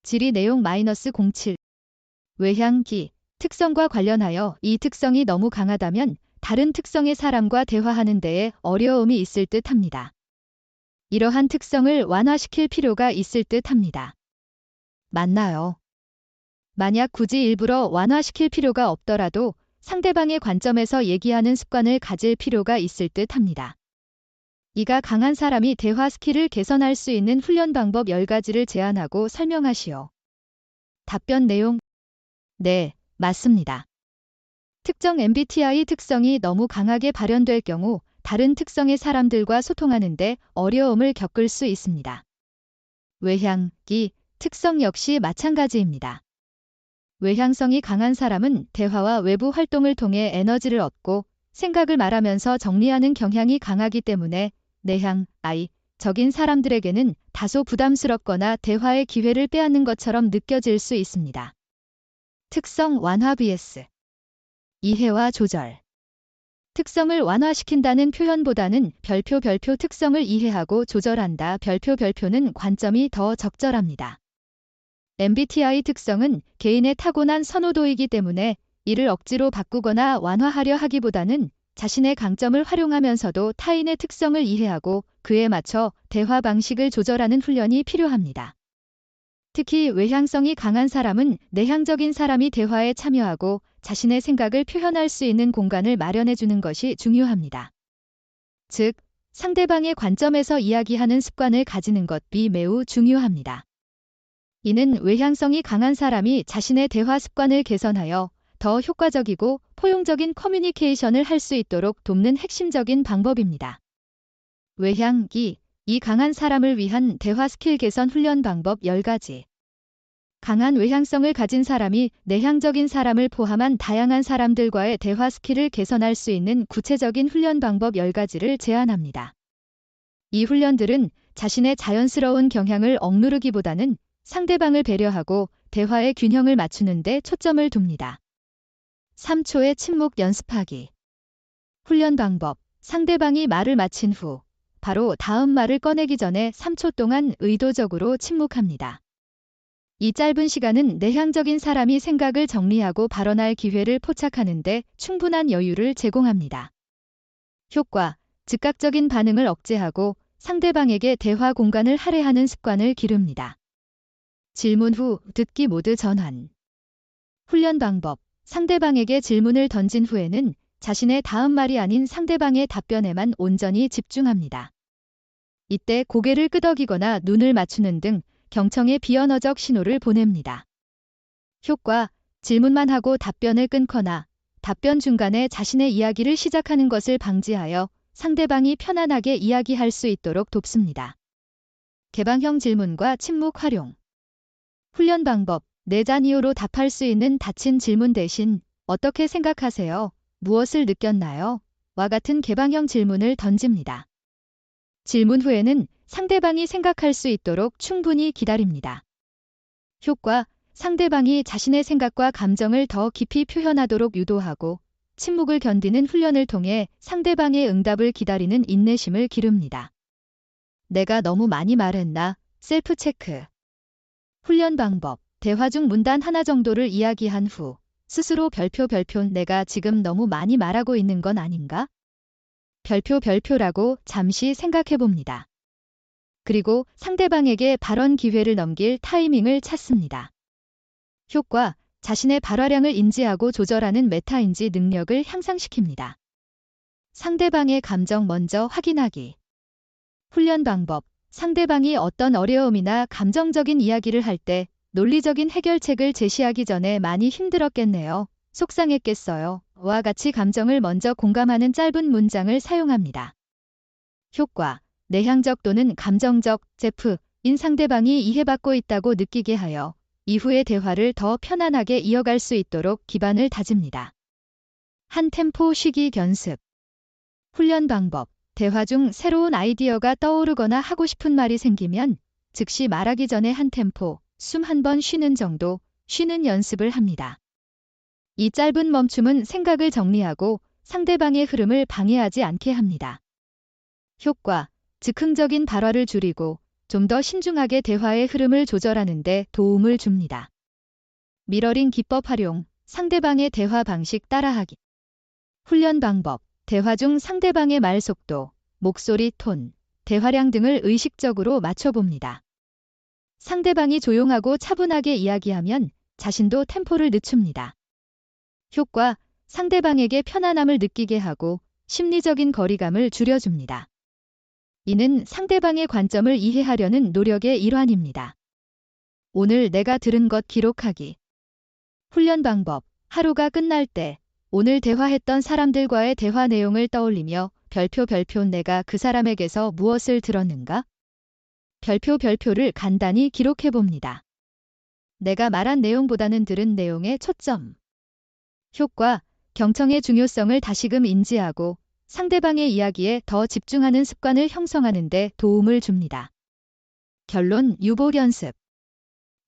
질의 내용 -07. 외향기, 특성과 관련하여 이 특성이 너무 강하다면 다른 특성의 사람과 대화하는 데에 어려움이 있을 듯 합니다. 이러한 특성을 완화시킬 필요가 있을 듯 합니다. 맞나요? 만약 굳이 일부러 완화시킬 필요가 없더라도 상대방의 관점에서 얘기하는 습관을 가질 필요가 있을 듯 합니다. 이가 강한 사람이 대화 스킬을 개선할 수 있는 훈련 방법 10가지를 제안하고 설명하시오. 답변 내용: 네, 맞습니다. 특정 MBTI 특성이 너무 강하게 발현될 경우 다른 특성의 사람들과 소통하는데 어려움을 겪을 수 있습니다. 외향기 특성 역시 마찬가지입니다. 외향성이 강한 사람은 대화와 외부 활동을 통해 에너지를 얻고 생각을 말하면서 정리하는 경향이 강하기 때문에 내향적인 사람들에게는 다소 부담스럽거나 대화의 기회를 빼앗는 것처럼 느껴질 수 있습니다. 특성 완화 vs 이해와 조절. 특성을 완화시킨다는 표현보다는 별표 특성을 이해하고 조절한다. 별표는 관점이 더 적절합니다. MBTI 특성은 개인의 타고난 선호도이기 때문에 이를 억지로 바꾸거나 완화하려 하기보다는 자신의 강점을 활용하면서도 타인의 특성을 이해하고 그에 맞춰 대화 방식을 조절하는 훈련이 필요합니다. 특히 외향성이 강한 사람은 내향적인 사람이 대화에 참여하고 자신의 생각을 표현할 수 있는 공간을 마련해 주는 것이 중요합니다. 즉, 상대방의 관점에서 이야기하는 습관을 가지는 것이 매우 중요합니다. 이는 외향성이 강한 사람이 자신의 대화 습관을 개선하여 더 효과적이고 포용적인 커뮤니케이션을 할 수 있도록 돕는 핵심적인 방법입니다. 외향기, 이 강한 사람을 위한 대화 스킬 개선 훈련 방법 10가지. 강한 외향성을 가진 사람이 내향적인 사람을 포함한 다양한 사람들과의 대화 스킬을 개선할 수 있는 구체적인 훈련 방법 10가지를 제안합니다. 이 훈련들은 자신의 자연스러운 경향을 억누르기보다는 상대방을 배려하고 대화의 균형을 맞추는 데 초점을 둡니다. 3초의 침묵 연습하기. 훈련 방법: 상대방이 말을 마친 후 바로 다음 말을 꺼내기 전에 3초 동안 의도적으로 침묵합니다. 이 짧은 시간은 내향적인 사람이 생각을 정리하고 발언할 기회를 포착하는 데 충분한 여유를 제공합니다. 효과: 즉각적인 반응을 억제하고 상대방에게 대화 공간을 할애하는 습관을 기릅니다. 질문 후 듣기 모드 전환. 훈련 방법: 상대방에게 질문을 던진 후에는 자신의 다음 말이 아닌 상대방의 답변에만 온전히 집중합니다. 이때 고개를 끄덕이거나 눈을 맞추는 등 경청의 비언어적 신호를 보냅니다. 효과: 질문만 하고 답변을 끊거나 답변 중간에 자신의 이야기를 시작하는 것을 방지하여 상대방이 편안하게 이야기할 수 있도록 돕습니다. 개방형 질문과 침묵 활용. 훈련 방법: 네자니오로 답할 수 있는 닫힌 질문 대신 어떻게 생각하세요? 무엇을 느꼈나요? 와 같은 개방형 질문을 던집니다. 질문 후에는 상대방이 생각할 수 있도록 충분히 기다립니다. 효과: 상대방이 자신의 생각과 감정을 더 깊이 표현하도록 유도하고 침묵을 견디는 훈련을 통해 상대방의 응답을 기다리는 인내심을 기릅니다. 내가 너무 많이 말했나? 셀프 체크. 훈련 방법: 대화 중 문단 하나 정도를 이야기한 후 스스로 별표 내가 지금 너무 많이 말하고 있는 건 아닌가? 별표라고 잠시 생각해 봅니다. 그리고 상대방에게 발언 기회를 넘길 타이밍을 찾습니다. 효과: 자신의 발화량을 인지하고 조절하는 메타인지 능력을 향상시킵니다. 상대방의 감정 먼저 확인하기. 훈련 방법: 상대방이 어떤 어려움이나 감정적인 이야기를 할 때 논리적인 해결책을 제시하기 전에 많이 힘들었겠네요. 속상했겠어요. 와 같이 감정을 먼저 공감하는 짧은 문장을 사용합니다. 효과: 내향적 또는 감정적 인 상대방이 이해받고 있다고 느끼게 하여 이후의 대화를 더 편안하게 이어갈 수 있도록 기반을 다집니다. 한 템포 쉬기 연습. 훈련 방법: 대화 중 새로운 아이디어가 떠오르거나 하고 싶은 말이 생기면 즉시 말하기 전에 한 템포, 숨 한 번 쉬는 정도, 쉬는 연습을 합니다. 이 짧은 멈춤은 생각을 정리하고 상대방의 흐름을 방해하지 않게 합니다. 효과: 즉흥적인 발화를 줄이고 좀 더 신중하게 대화의 흐름을 조절하는 데 도움을 줍니다. 미러링 기법 활용, 상대방의 대화 방식 따라하기. 훈련 방법, 대화 중 상대방의 말 속도, 목소리 톤, 대화량 등을 의식적으로 맞춰봅니다. 상대방이 조용하고 차분하게 이야기하면 자신도 템포를 늦춥니다. 효과, 상대방에게 편안함을 느끼게 하고 심리적인 거리감을 줄여줍니다. 이는 상대방의 관점을 이해하려는 노력의 일환입니다. 오늘 내가 들은 것 기록하기. 훈련 방법, 하루가 끝날 때 오늘 대화했던 사람들과의 대화 내용을 떠올리며 별표 내가 그 사람에게서 무엇을 들었는가? 별표를 간단히 기록해봅니다. 내가 말한 내용보다는 들은 내용에 초점. 효과, 경청의 중요성을 다시금 인지하고 상대방의 이야기에 더 집중하는 습관을 형성하는 데 도움을 줍니다. 결론, 유보 연습.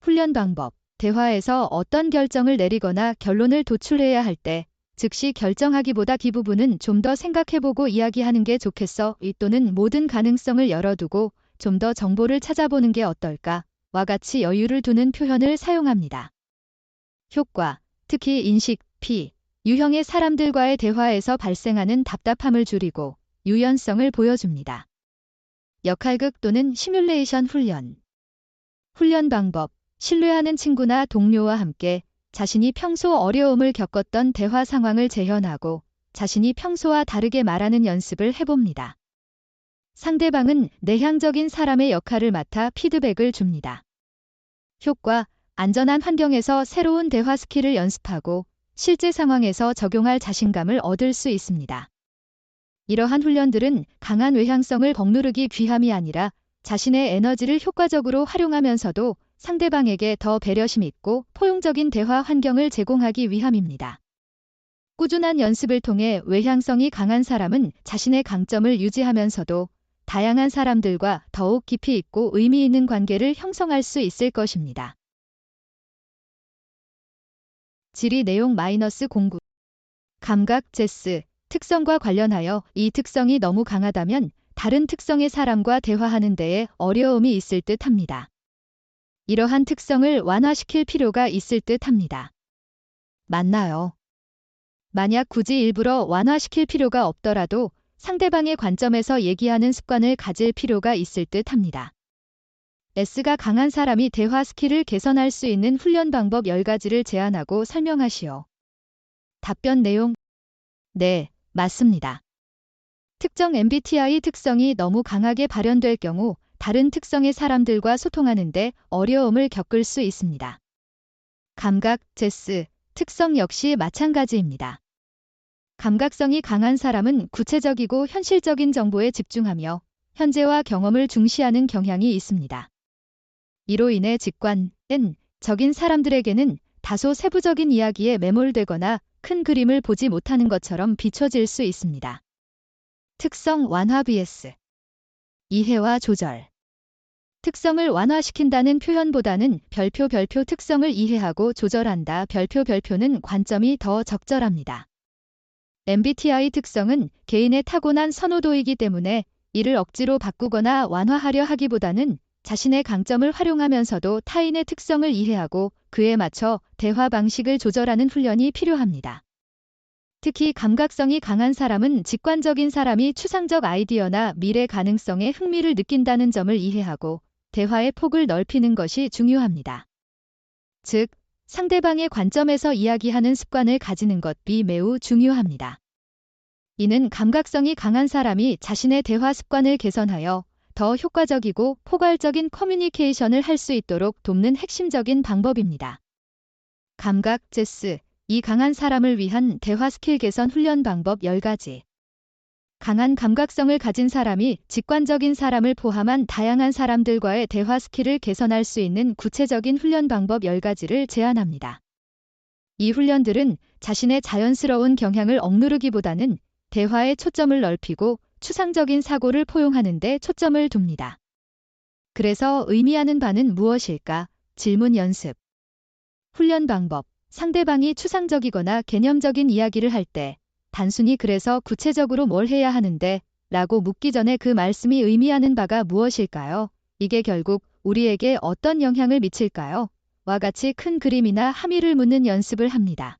훈련 방법, 대화에서 어떤 결정을 내리거나 결론을 도출해야 할 때 즉시 결정하기보다 그 부분은 좀 더 생각해보고 이야기하는 게 좋겠어 또는 모든 가능성을 열어두고 좀 더 정보를 찾아보는 게 어떨까? 와 같이 여유를 두는 표현을 사용합니다. 효과, 특히 인식, P, 유형의 사람들과의 대화에서 발생하는 답답함을 줄이고 유연성을 보여줍니다. 역할극 또는 시뮬레이션 훈련. 훈련 방법, 신뢰하는 친구나 동료와 함께 자신이 평소 어려움을 겪었던 대화 상황을 재현하고 자신이 평소와 다르게 말하는 연습을 해봅니다. 상대방은 내향적인 사람의 역할을 맡아 피드백을 줍니다. 효과, 안전한 환경에서 새로운 대화 스킬을 연습하고 실제 상황에서 적용할 자신감을 얻을 수 있습니다. 이러한 훈련들은 강한 외향성을 억누르기 위함이 아니라 자신의 에너지를 효과적으로 활용하면서도 상대방에게 더 배려심 있고 포용적인 대화 환경을 제공하기 위함입니다. 꾸준한 연습을 통해 외향성이 강한 사람은 자신의 강점을 유지하면서도 다양한 사람들과 더욱 깊이 있고 의미 있는 관계를 형성할 수 있을 것입니다. 질의 내용 -09. 감각 제스 특성과 관련하여 이 특성이 너무 강하다면 다른 특성의 사람과 대화하는 데에 어려움이 있을 듯 합니다. 이러한 특성을 완화시킬 필요가 있을 듯 합니다. 맞나요? 만약 굳이 일부러 완화시킬 필요가 없더라도 상대방의 관점에서 얘기하는 습관을 가질 필요가 있을 듯 합니다. S가 강한 사람이 대화 스킬을 개선할 수 있는 훈련 방법 10가지를 제안하고 설명하시오. 답변 내용. 네, 맞습니다. 특정 MBTI 특성이 너무 강하게 발현될 경우 다른 특성의 사람들과 소통하는데 어려움을 겪을 수 있습니다. 감각, 제스, 특성 역시 마찬가지입니다. 감각성이 강한 사람은 구체적이고 현실적인 정보에 집중하며 현재와 경험을 중시하는 경향이 있습니다. 이로 인해 직관적인 사람들에게는 다소 세부적인 이야기에 매몰되거나 큰 그림을 보지 못하는 것처럼 비춰질 수 있습니다. 특성 완화 vs 이해와 조절. 특성을 완화시킨다는 표현보다는 별표 특성을 이해하고 조절한다. 별표는 관점이 더 적절합니다. MBTI 특성은 개인의 타고난 선호도이기 때문에 이를 억지로 바꾸거나 완화하려 하기보다는 자신의 강점을 활용하면서도 타인의 특성을 이해하고 그에 맞춰 대화 방식을 조절하는 훈련이 필요합니다. 특히 감각성이 강한 사람은 직관적인 사람이 추상적 아이디어나 미래 가능성에 흥미를 느낀다는 점을 이해하고 대화의 폭을 넓히는 것이 중요합니다. 즉, 상대방의 관점에서 이야기하는 습관을 가지는 것이 매우 중요합니다. 이는 감각성이 강한 사람이 자신의 대화 습관을 개선하여 더 효과적이고 포괄적인 커뮤니케이션을 할 수 있도록 돕는 핵심적인 방법입니다. 감각, 제스, 이 강한 사람을 위한 대화 스킬 개선 훈련 방법 10가지. 강한 감각성을 가진 사람이 직관적인 사람을 포함한 다양한 사람들과의 대화 스킬을 개선할 수 있는 구체적인 훈련 방법 10가지를 제안합니다. 이 훈련들은 자신의 자연스러운 경향을 억누르기보다는 대화의 초점을 넓히고 추상적인 사고를 포용하는 데 초점을 둡니다. 그래서 의미하는 바는 무엇일까? 질문 연습. 훈련 방법. 상대방이 추상적이거나 개념적인 이야기를 할 때 단순히 그래서 구체적으로 뭘 해야 하는데? 라고 묻기 전에 그 말씀이 의미하는 바가 무엇일까요? 이게 결국 우리에게 어떤 영향을 미칠까요? 와 같이 큰 그림이나 함의를 묻는 연습을 합니다.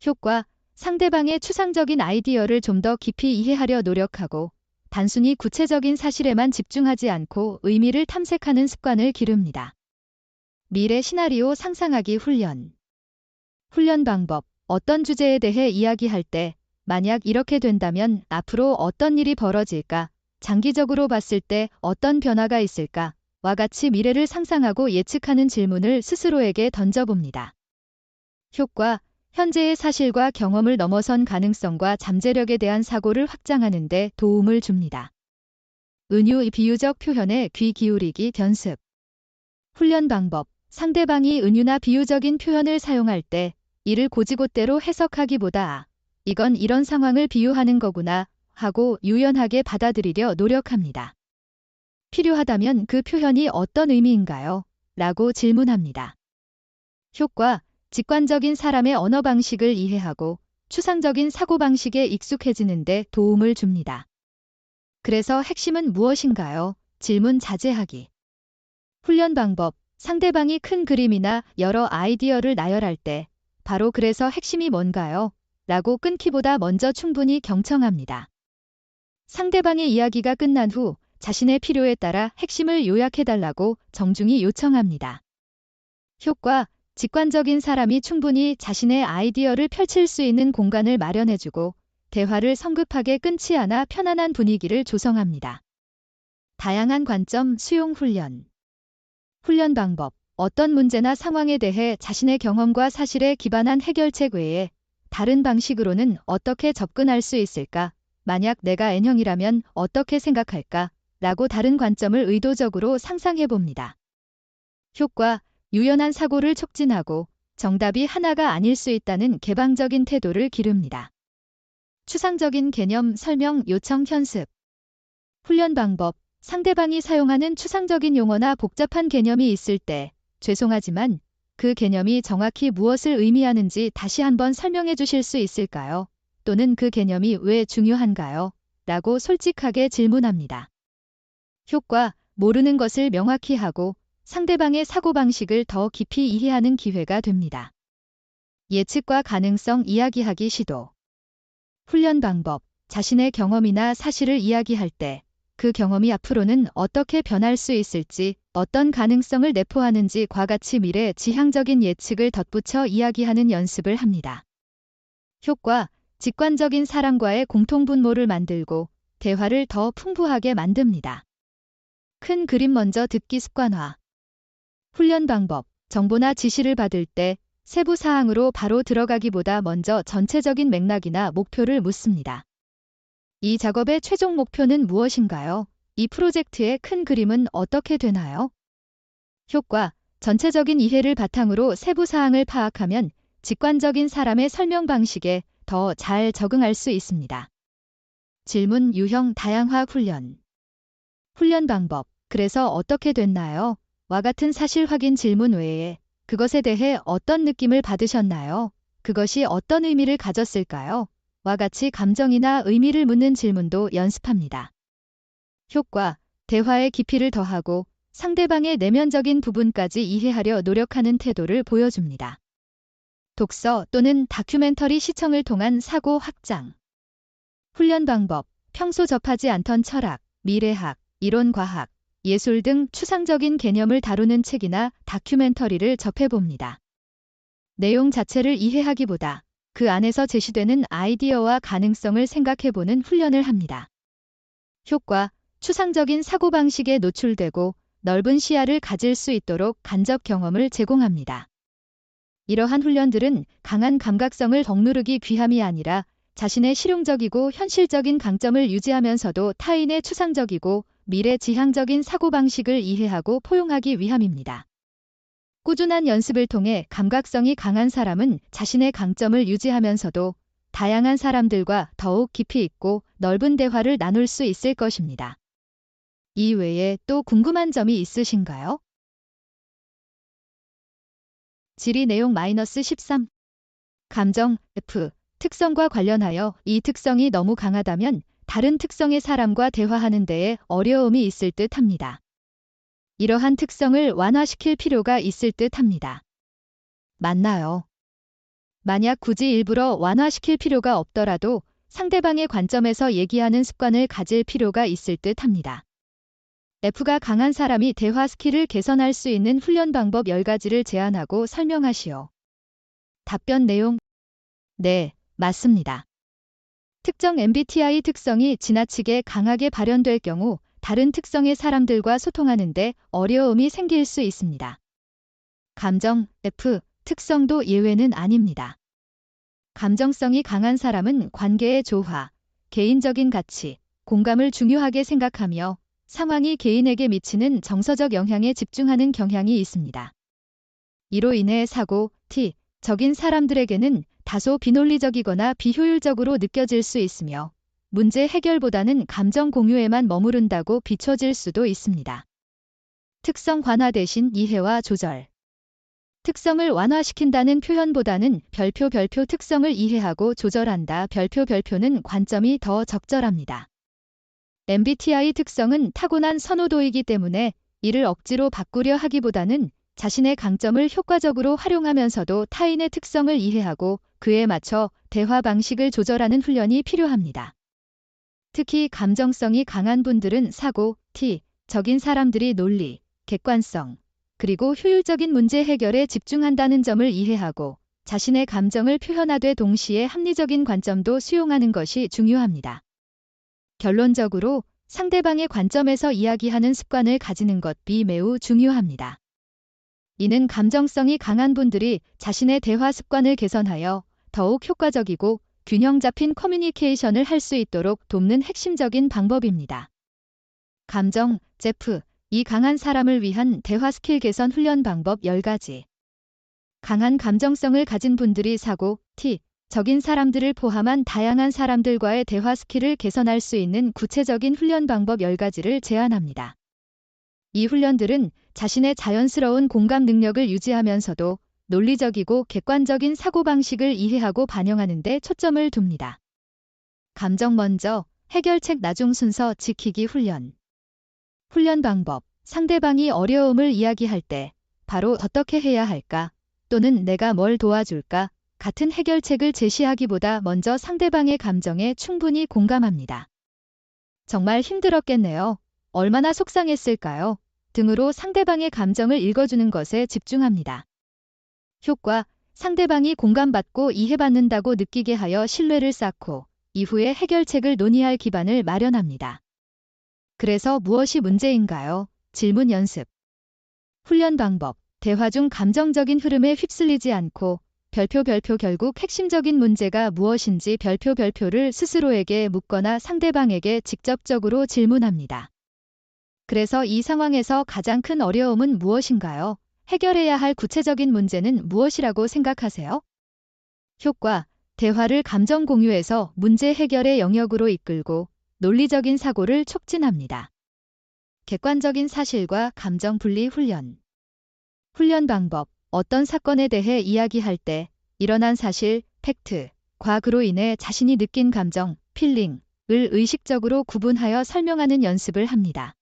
효과, 상대방의 추상적인 아이디어를 좀 더 깊이 이해하려 노력하고 단순히 구체적인 사실에만 집중하지 않고 의미를 탐색하는 습관을 기릅니다. 미래 시나리오 상상하기 훈련. 훈련 방법. 어떤 주제에 대해 이야기할 때 만약 이렇게 된다면 앞으로 어떤 일이 벌어질까? 장기적으로 봤을 때 어떤 변화가 있을까? 와 같이 미래를 상상하고 예측하는 질문을 스스로에게 던져봅니다. 효과, 현재의 사실과 경험을 넘어선 가능성과 잠재력에 대한 사고를 확장하는 데 도움을 줍니다. 은유 비유적 표현에 귀 기울이기 연습. 훈련 방법. 상대방이 은유나 비유적인 표현을 사용할 때 이를 곧이곧대로 해석하기보다 이건 이런 상황을 비유하는 거구나 하고 유연하게 받아들이려 노력합니다. 필요하다면 그 표현이 어떤 의미인가요? 라고 질문합니다. 효과, 직관적인 사람의 언어 방식을 이해하고 추상적인 사고방식에 익숙해지는 데 도움을 줍니다. 그래서 핵심은 무엇인가요? 질문 자제하기. 훈련 방법, 상대방이 큰 그림이나 여러 아이디어를 나열할 때 바로 그래서 핵심이 뭔가요? 라고 끊기보다 먼저 충분히 경청합니다. 상대방의 이야기가 끝난 후 자신의 필요에 따라 핵심을 요약해달라고 정중히 요청합니다. 효과, 직관적인 사람이 충분히 자신의 아이디어를 펼칠 수 있는 공간을 마련해주고 대화를 성급하게 끊지 않아 편안한 분위기를 조성합니다. 다양한 관점 수용 훈련. 훈련 방법. 어떤 문제나 상황에 대해 자신의 경험과 사실에 기반한 해결책 외에 다른 방식으로는 어떻게 접근할 수 있을까? 만약 내가 N형이라면 어떻게 생각할까? 라고 다른 관점을 의도적으로 상상해 봅니다. 효과, 유연한 사고를 촉진하고 정답이 하나가 아닐 수 있다는 개방적인 태도를 기릅니다. 추상적인 개념 설명 요청 연습. 훈련 방법. 상대방이 사용하는 추상적인 용어나 복잡한 개념이 있을 때 죄송하지만 그 개념이 정확히 무엇을 의미하는지 다시 한번 설명해 주실 수 있을까요? 또는 그 개념이 왜 중요한가요? 라고 솔직하게 질문합니다. 효과, 모르는 것을 명확히 하고 상대방의 사고방식을 더 깊이 이해하는 기회가 됩니다. 예측과 가능성 이야기하기 시도. 훈련 방법, 자신의 경험이나 사실을 이야기할 때 그 경험이 앞으로는 어떻게 변할 수 있을지, 어떤 가능성을 내포하는지과 같이 미래 지향적인 예측을 덧붙여 이야기하는 연습을 합니다. 효과, 직관적인 사람과의 공통분모를 만들고 대화를 더 풍부하게 만듭니다. 큰 그림 먼저 듣기 습관화. 훈련 방법, 정보나 지시를 받을 때 세부 사항으로 바로 들어가기보다 먼저 전체적인 맥락이나 목표를 묻습니다. 이 작업의 최종 목표는 무엇인가요? 이 프로젝트의 큰 그림은 어떻게 되나요? 효과, 전체적인 이해를 바탕으로 세부 사항을 파악하면 직관적인 사람의 설명 방식에 더 잘 적응할 수 있습니다. 질문 유형 다양화 훈련. 훈련 방법, 그래서 어떻게 됐나요? 와 같은 사실 확인 질문 외에 그것에 대해 어떤 느낌을 받으셨나요? 그것이 어떤 의미를 가졌을까요? 와 같이 감정이나 의미를 묻는 질문도 연습합니다. 효과, 대화의 깊이를 더하고 상대방의 내면적인 부분까지 이해하려 노력하는 태도를 보여줍니다. 독서 또는 다큐멘터리 시청을 통한 사고 확장. 훈련 방법, 평소 접하지 않던 철학, 미래학, 이론과학, 예술 등 추상적인 개념을 다루는 책이나 다큐멘터리를 접해봅니다. 내용 자체를 이해하기보다 그 안에서 제시되는 아이디어와 가능성을 생각해보는 훈련을 합니다. 효과, 추상적인 사고방식에 노출되고 넓은 시야를 가질 수 있도록 간접 경험을 제공합니다. 이러한 훈련들은 강한 감각성을 억누르기 위함이 아니라 자신의 실용적이고 현실적인 강점을 유지하면서도 타인의 추상적이고 미래 지향적인 사고방식을 이해하고 포용하기 위함입니다. 꾸준한 연습을 통해 감각성이 강한 사람은 자신의 강점을 유지하면서도 다양한 사람들과 더욱 깊이 있고 넓은 대화를 나눌 수 있을 것입니다. 이 외에 또 궁금한 점이 있으신가요? 질의 내용 -13. 감정 F. 특성과 관련하여 이 특성이 너무 강하다면 다른 특성의 사람과 대화하는 데에 어려움이 있을 듯 합니다. 이러한 특성을 완화시킬 필요가 있을 듯 합니다. 맞나요? 만약 굳이 일부러 완화시킬 필요가 없더라도 상대방의 관점에서 얘기하는 습관을 가질 필요가 있을 듯 합니다. F가 강한 사람이 대화 스킬을 개선할 수 있는 훈련 방법 10가지를 제안하고 설명하시오. 답변 내용: 네, 맞습니다. 특정 MBTI 특성이 지나치게 강하게 발현될 경우 다른 특성의 사람들과 소통하는데 어려움이 생길 수 있습니다. 감정 F 특성도 예외는 아닙니다. 감정성이 강한 사람은 관계의 조화, 개인적인 가치, 공감을 중요하게 생각하며 상황이 개인에게 미치는 정서적 영향에 집중하는 경향이 있습니다. 이로 인해 사고, 적인 사람들에게는 다소 비논리적이거나 비효율적으로 느껴질 수 있으며 문제 해결보다는 감정 공유에만 머무른다고 비춰질 수도 있습니다. 특성 관화 대신 이해와 조절. 특성을 완화시킨다는 표현보다는 별표 특성을 이해하고 조절한다. 별표는 관점이 더 적절합니다. MBTI 특성은 타고난 선호도이기 때문에 이를 억지로 바꾸려 하기보다는 자신의 강점을 효과적으로 활용하면서도 타인의 특성을 이해하고 그에 맞춰 대화 방식을 조절하는 훈련이 필요합니다. 특히 감정성이 강한 분들은 사고, 적인 사람들이 논리, 객관성, 그리고 효율적인 문제 해결에 집중한다는 점을 이해하고 자신의 감정을 표현하되 동시에 합리적인 관점도 수용하는 것이 중요합니다. 결론적으로 상대방의 관점에서 이야기하는 습관을 가지는 것이 매우 중요합니다. 이는 감정성이 강한 분들이 자신의 대화 습관을 개선하여 더욱 효과적이고 균형 잡힌 커뮤니케이션을 할 수 있도록 돕는 핵심적인 방법입니다. 감정, 이 강한 사람을 위한 대화 스킬 개선 훈련 방법 10가지. 강한 감정성을 가진 분들이 사고, 적인 사람들을 포함한 다양한 사람들과의 대화 스킬을 개선할 수 있는 구체적인 훈련 방법 10가지를 제안합니다. 이 훈련들은 자신의 자연스러운 공감 능력을 유지하면서도 논리적이고 객관적인 사고방식을 이해하고 반영하는 데 초점을 둡니다. 감정 먼저, 해결책 나중 순서 지키기 훈련. 훈련 방법, 상대방이 어려움을 이야기할 때 바로 어떻게 해야 할까 또는 내가 뭘 도와줄까 같은 해결책을 제시하기보다 먼저 상대방의 감정에 충분히 공감합니다. 정말 힘들었겠네요. 얼마나 속상했을까요? 등으로 상대방의 감정을 읽어주는 것에 집중합니다. 효과, 상대방이 공감받고 이해받는다고 느끼게 하여 신뢰를 쌓고 이후에 해결책을 논의할 기반을 마련합니다. 그래서 무엇이 문제인가요? 질문 연습. 훈련 방법, 대화 중 감정적인 흐름에 휩쓸리지 않고 별표 결국 핵심적인 문제가 무엇인지 별표를 스스로에게 묻거나 상대방에게 직접적으로 질문합니다. 그래서 이 상황에서 가장 큰 어려움은 무엇인가요? 해결해야 할 구체적인 문제는 무엇이라고 생각하세요? 효과, 대화를 감정 공유에서 문제 해결의 영역으로 이끌고 논리적인 사고를 촉진합니다. 객관적인 사실과 감정 분리 훈련. 훈련 방법, 어떤 사건에 대해 이야기할 때 일어난 사실, 팩트과 그로 인해 자신이 느낀 감정, 필링을 의식적으로 구분하여 설명하는 연습을 합니다.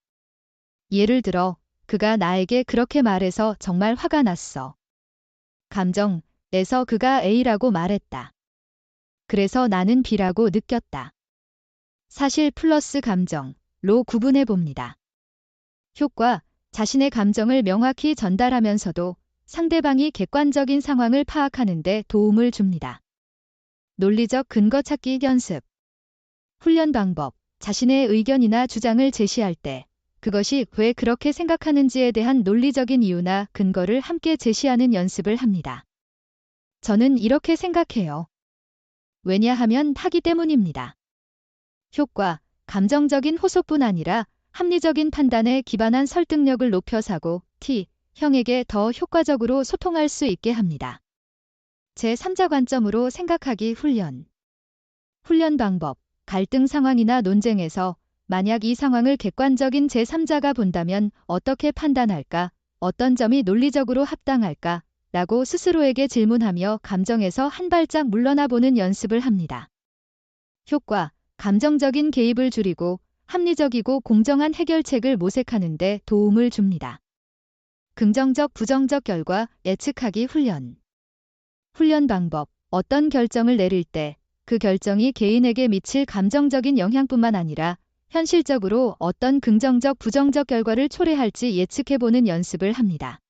예를 들어, 그가 나에게 그렇게 말해서 정말 화가 났어. 감정에서 그가 A라고 말했다. 그래서 나는 B라고 느꼈다. 사실 플러스 감정로 구분해 봅니다. 효과, 자신의 감정을 명확히 전달하면서도 상대방이 객관적인 상황을 파악하는 데 도움을 줍니다. 논리적 근거 찾기 연습. 훈련 방법, 자신의 의견이나 주장을 제시할 때 그것이 왜 그렇게 생각하는지에 대한 논리적인 이유나 근거를 함께 제시하는 연습을 합니다. 저는 이렇게 생각해요. 왜냐하면 하기 때문입니다. 효과, 감정적인 호소뿐 아니라 합리적인 판단에 기반한 설득력을 높여 사고, 형에게 더 효과적으로 소통할 수 있게 합니다. 제3자 관점으로 생각하기 훈련. 훈련 방법, 갈등 상황이나 논쟁에서 만약 이 상황을 객관적인 제3자가 본다면 어떻게 판단할까? 어떤 점이 논리적으로 합당할까? 라고 스스로에게 질문하며 감정에서 한 발짝 물러나 보는 연습을 합니다. 효과, 감정적인 개입을 줄이고 합리적이고 공정한 해결책을 모색하는 데 도움을 줍니다. 긍정적, 부정적 결과 예측하기 훈련. 훈련 방법. 어떤 결정을 내릴 때 그 결정이 개인에게 미칠 감정적인 영향뿐만 아니라 현실적으로 어떤 긍정적, 부정적 결과를 초래할지 예측해보는 연습을 합니다.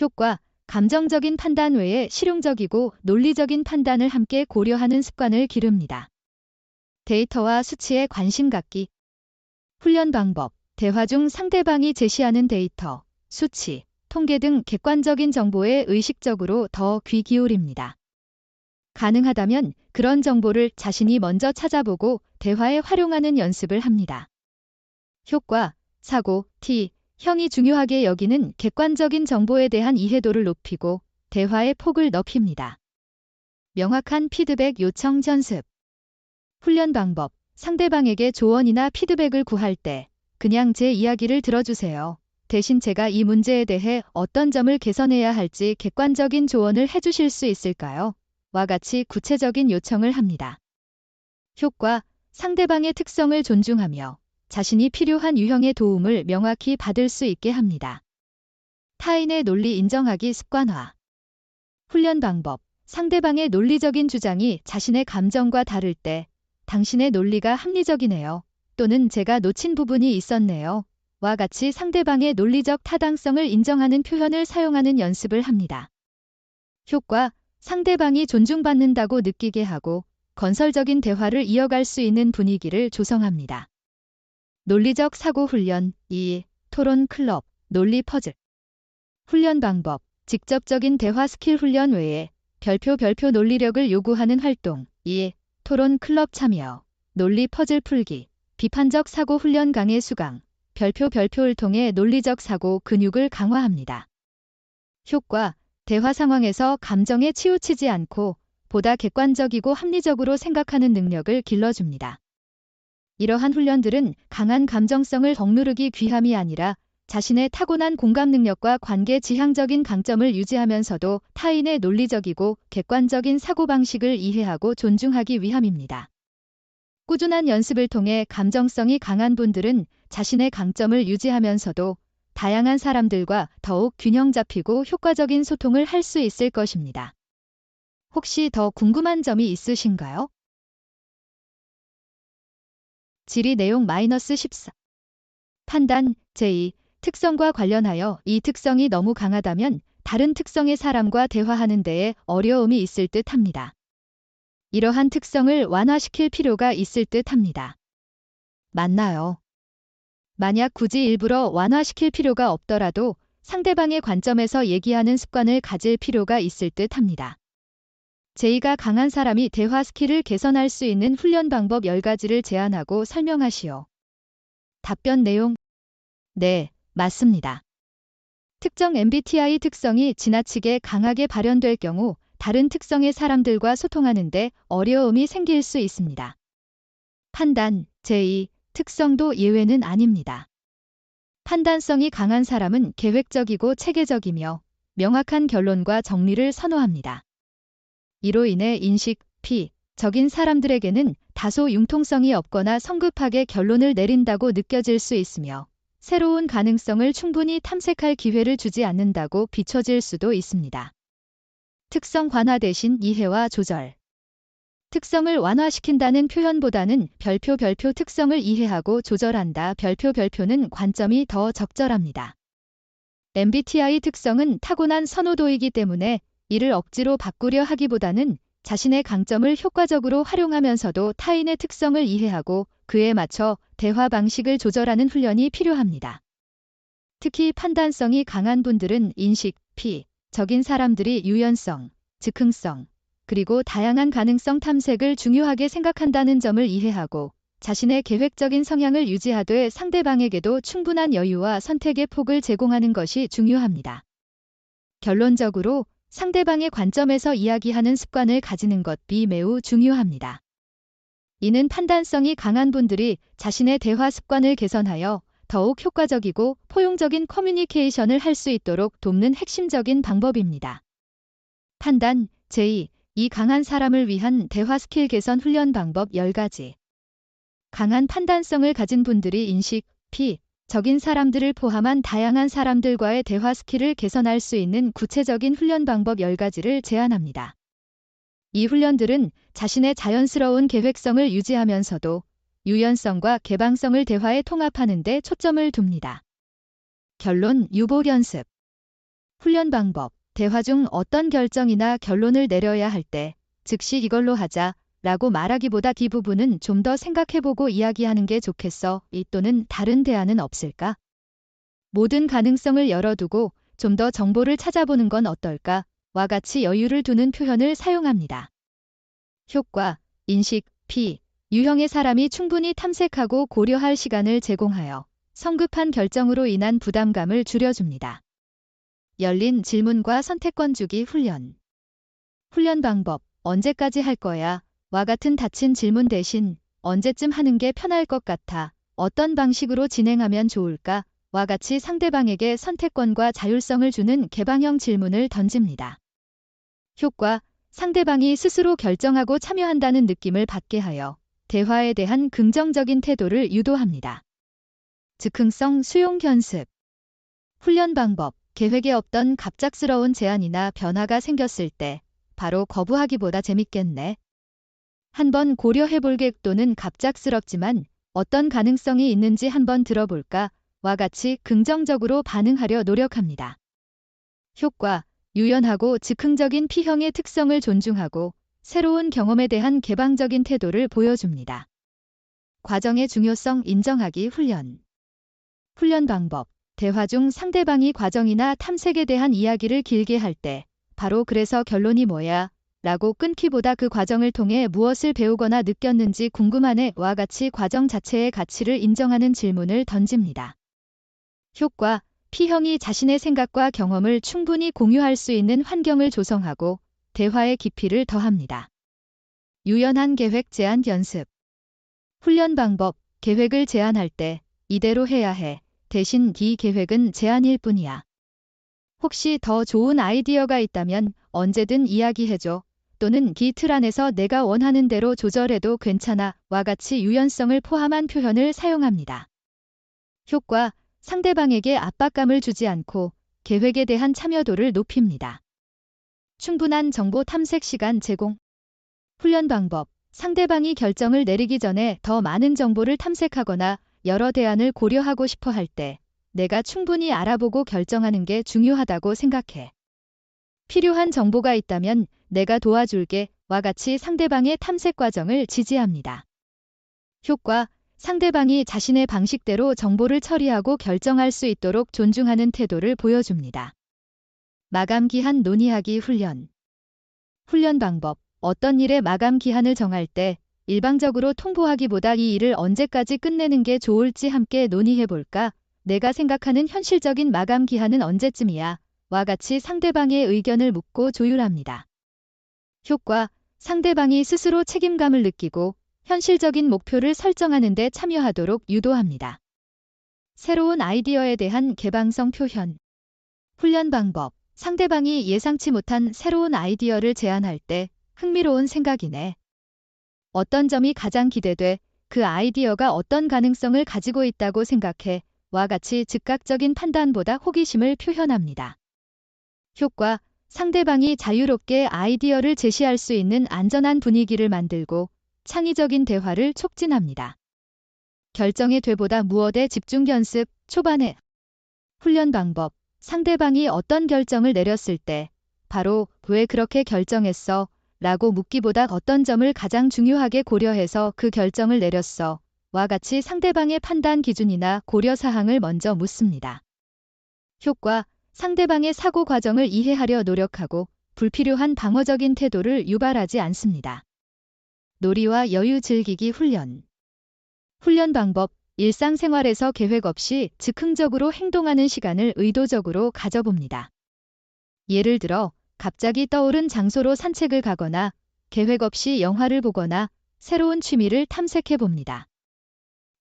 효과. 감정적인 판단 외에 실용적이고 논리적인 판단을 함께 고려하는 습관을 기릅니다. 데이터와 수치에 관심 갖기. 훈련 방법. 대화 중 상대방이 제시하는 데이터, 수치, 통계 등 객관적인 정보에 의식적으로 더 귀 기울입니다. 가능하다면 그런 정보를 자신이 먼저 찾아보고 대화에 활용하는 연습을 합니다. 효과. 사고, 형이 중요하게 여기는 객관적인 정보에 대한 이해도를 높이고 대화의 폭을 넓힙니다. 명확한 피드백 요청 연습. 훈련 방법. 상대방에게 조언이나 피드백을 구할 때 그냥 제 이야기를 들어주세요. 대신 제가 이 문제에 대해 어떤 점을 개선해야 할지 객관적인 조언을 해주실 수 있을까요? 와 같이 구체적인 요청을 합니다. 효과. 상대방의 특성을 존중하며 자신이 필요한 유형의 도움을 명확히 받을 수 있게 합니다. 타인의 논리 인정하기 습관화. 훈련 방법. 상대방의 논리적인 주장이 자신의 감정과 다를 때 당신의 논리가 합리적이네요. 또는 제가 놓친 부분이 있었네요. 와 같이 상대방의 논리적 타당성을 인정하는 표현을 사용하는 연습을 합니다. 효과. 상대방이 존중받는다고 느끼게 하고 건설적인 대화를 이어갈 수 있는 분위기를 조성합니다. 논리적 사고 훈련. 2. 토론 클럽, 논리 퍼즐. 훈련 방법. 직접적인 대화 스킬 훈련 외에 별표 논리력을 요구하는 활동. 2. 토론 클럽 참여, 논리 퍼즐 풀기, 비판적 사고 훈련 강의 수강, 별표를 통해 논리적 사고 근육을 강화합니다. 효과. 대화 상황에서 감정에 치우치지 않고 보다 객관적이고 합리적으로 생각하는 능력을 길러줍니다. 이러한 훈련들은 강한 감정성을 억누르기 위함이 아니라 자신의 타고난 공감 능력과 관계 지향적인 강점을 유지하면서도 타인의 논리적이고 객관적인 사고방식을 이해하고 존중하기 위함입니다. 꾸준한 연습을 통해 감정성이 강한 분들은 자신의 강점을 유지하면서도 다양한 사람들과 더욱 균형 잡히고 효과적인 소통을 할 수 있을 것입니다. 혹시 더 궁금한 점이 있으신가요? 질의 내용 -14. 판단, 제2. 특성과 관련하여 이 특성이 너무 강하다면 다른 특성의 사람과 대화하는 데에 어려움이 있을 듯 합니다. 이러한 특성을 완화시킬 필요가 있을 듯 합니다. 맞나요? 만약 굳이 일부러 완화시킬 필요가 없더라도 상대방의 관점에서 얘기하는 습관을 가질 필요가 있을 듯 합니다. 제2가 강한 사람이 대화 스킬을 개선할 수 있는 훈련 방법 10가지를 제안하고 설명하시오. 답변 내용. 네, 맞습니다. 특정 MBTI 특성이 지나치게 강하게 발현될 경우 다른 특성의 사람들과 소통하는 데 어려움이 생길 수 있습니다. 판단, 제2, 특성도 예외는 아닙니다. 판단성이 강한 사람은 계획적이고 체계적이며 명확한 결론과 정리를 선호합니다. 이로 인해 인식, 적인 사람들에게는 다소 융통성이 없거나 성급하게 결론을 내린다고 느껴질 수 있으며 새로운 가능성을 충분히 탐색할 기회를 주지 않는다고 비춰질 수도 있습니다. 특성 관화 대신 이해와 조절. 특성을 완화시킨다는 표현보다는 별표 특성을 이해하고 조절한다. 별표는 관점이 더 적절합니다. MBTI 특성은 타고난 선호도이기 때문에 이를 억지로 바꾸려 하기보다는 자신의 강점을 효과적으로 활용하면서도 타인의 특성을 이해하고 그에 맞춰 대화 방식을 조절하는 훈련이 필요합니다. 특히 판단성이 강한 분들은 인식, 적인 사람들이 유연성, 즉흥성, 그리고 다양한 가능성 탐색을 중요하게 생각한다는 점을 이해하고 자신의 계획적인 성향을 유지하되 상대방에게도 충분한 여유와 선택의 폭을 제공하는 것이 중요합니다. 결론적으로 상대방의 관점에서 이야기하는 습관을 가지는 것이 매우 중요합니다. 이는 판단성이 강한 분들이 자신의 대화 습관을 개선하여 더욱 효과적이고 포용적인 커뮤니케이션을 할 수 있도록 돕는 핵심적인 방법입니다. 판단, 제2. 이 강한 사람을 위한 대화 스킬 개선 훈련 방법 10가지. 강한 판단성을 가진 분들이 인식, 적인 사람들을 포함한 다양한 사람들과의 대화 스킬을 개선할 수 있는 구체적인 훈련 방법 10가지를 제안합니다. 이 훈련들은 자신의 자연스러운 계획성을 유지하면서도 유연성과 개방성을 대화에 통합하는 데 초점을 둡니다. 결론 유보 연습. 훈련 방법. 대화 중 어떤 결정이나 결론을 내려야 할 때 즉시 이걸로 하자 라고 말하기보다 이 부분은 좀 더 생각해보고 이야기하는 게 좋겠어. 이 또는 다른 대안은 없을까? 모든 가능성을 열어두고 좀 더 정보를 찾아보는 건 어떨까? 와 같이 여유를 두는 표현을 사용합니다. 효과, 인식, P. 유형의 사람이 충분히 탐색하고 고려할 시간을 제공하여 성급한 결정으로 인한 부담감을 줄여줍니다. 열린 질문과 선택권 주기 훈련. 훈련 방법, 언제까지 할 거야? 와 같은 닫힌 질문 대신 언제쯤 하는 게 편할 것 같아? 어떤 방식으로 진행하면 좋을까? 와 같이 상대방에게 선택권과 자율성을 주는 개방형 질문을 던집니다. 효과, 상대방이 스스로 결정하고 참여한다는 느낌을 받게 하여 대화에 대한 긍정적인 태도를 유도합니다. 즉흥성 수용 연습. 훈련 방법, 계획에 없던 갑작스러운 제안이나 변화가 생겼을 때 바로 거부하기보다 재밌겠네. 한번 고려해볼게 또는 갑작스럽지만 어떤 가능성이 있는지 한번 들어볼까? 와 같이 긍정적으로 반응하려 노력합니다. 효과, 유연하고 즉흥적인 P형의 특성을 존중하고 새로운 경험에 대한 개방적인 태도를 보여줍니다. 과정의 중요성 인정하기 훈련. 훈련 방법, 대화 중 상대방이 과정이나 탐색에 대한 이야기를 길게 할 때 바로 그래서 결론이 뭐야? 라고 끊기보다 그 과정을 통해 무엇을 배우거나 느꼈는지 궁금하네 와 같이 과정 자체의 가치를 인정하는 질문을 던집니다. 효과, P형이 자신의 생각과 경험을 충분히 공유할 수 있는 환경을 조성하고 대화의 깊이를 더합니다. 유연한 계획 제안 연습. 훈련 방법, 계획을 제안할 때 이대로 해야 해. 대신 이 계획은 제안일 뿐이야. 혹시 더 좋은 아이디어가 있다면 언제든 이야기해줘. 또는 이 틀 안에서 내가 원하는 대로 조절해도 괜찮아. 와 같이 유연성을 포함한 표현을 사용합니다. 효과, 상대방에게 압박감을 주지 않고 계획에 대한 참여도를 높입니다. 충분한 정보 탐색 시간 제공. 훈련 방법, 상대방이 결정을 내리기 전에 더 많은 정보를 탐색하거나 여러 대안을 고려하고 싶어 할 때 내가 충분히 알아보고 결정하는 게 중요하다고 생각해. 필요한 정보가 있다면 내가 도와줄게. 와 같이 상대방의 탐색 과정을 지지합니다. 효과, 상대방이 자신의 방식대로 정보를 처리하고 결정할 수 있도록 존중하는 태도를 보여줍니다. 마감 기한 논의하기 훈련. 훈련 방법, 어떤 일의 마감 기한을 정할 때 일방적으로 통보하기보다 이 일을 언제까지 끝내는 게 좋을지 함께 논의해볼까? 내가 생각하는 현실적인 마감 기한은 언제쯤이야? 와 같이 상대방의 의견을 묻고 조율합니다. 효과, 상대방이 스스로 책임감을 느끼고 현실적인 목표를 설정하는 데 참여하도록 유도합니다. 새로운 아이디어에 대한 개방성 표현. 훈련 방법, 상대방이 예상치 못한 새로운 아이디어를 제안할 때 흥미로운 생각이네. 어떤 점이 가장 기대돼? 그 아이디어가 어떤 가능성을 가지고 있다고 생각해? 와 같이 즉각적인 판단보다 호기심을 표현합니다. 효과, 상대방이 자유롭게 아이디어를 제시할 수 있는 안전한 분위기를 만들고 창의적인 대화를 촉진합니다. 결정의 되보다 무엇에 집중 연습. 초반에 훈련 방법, 상대방이 어떤 결정을 내렸을 때 바로 왜 그렇게 결정했어? 라고 묻기보다 어떤 점을 가장 중요하게 고려해서 그 결정을 내렸어? 와 같이 상대방의 판단 기준이나 고려 사항을 먼저 묻습니다. 효과, 상대방의 사고 과정을 이해하려 노력하고 불필요한 방어적인 태도를 유발하지 않습니다. 놀이와 여유 즐기기 훈련. 훈련 방법, 일상생활에서 계획 없이 즉흥적으로 행동하는 시간을 의도적으로 가져봅니다. 예를 들어, 갑자기 떠오른 장소로 산책을 가거나 계획 없이 영화를 보거나 새로운 취미를 탐색해 봅니다.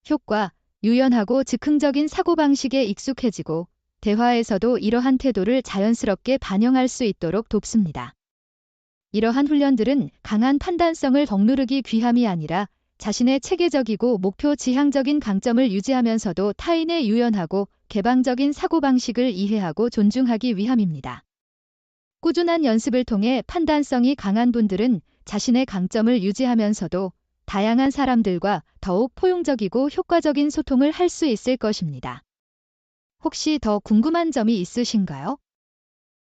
효과, 유연하고 즉흥적인 사고방식에 익숙해지고 대화에서도 이러한 태도를 자연스럽게 반영할 수 있도록 돕습니다. 이러한 훈련들은 강한 판단성을 억누르기 위함이 아니라 자신의 체계적이고 목표 지향적인 강점을 유지하면서도 타인의 유연하고 개방적인 사고방식을 이해하고 존중하기 위함입니다. 꾸준한 연습을 통해 판단성이 강한 분들은 자신의 강점을 유지하면서도 다양한 사람들과 더욱 포용적이고 효과적인 소통을 할 수 있을 것입니다. 혹시 더 궁금한 점이 있으신가요?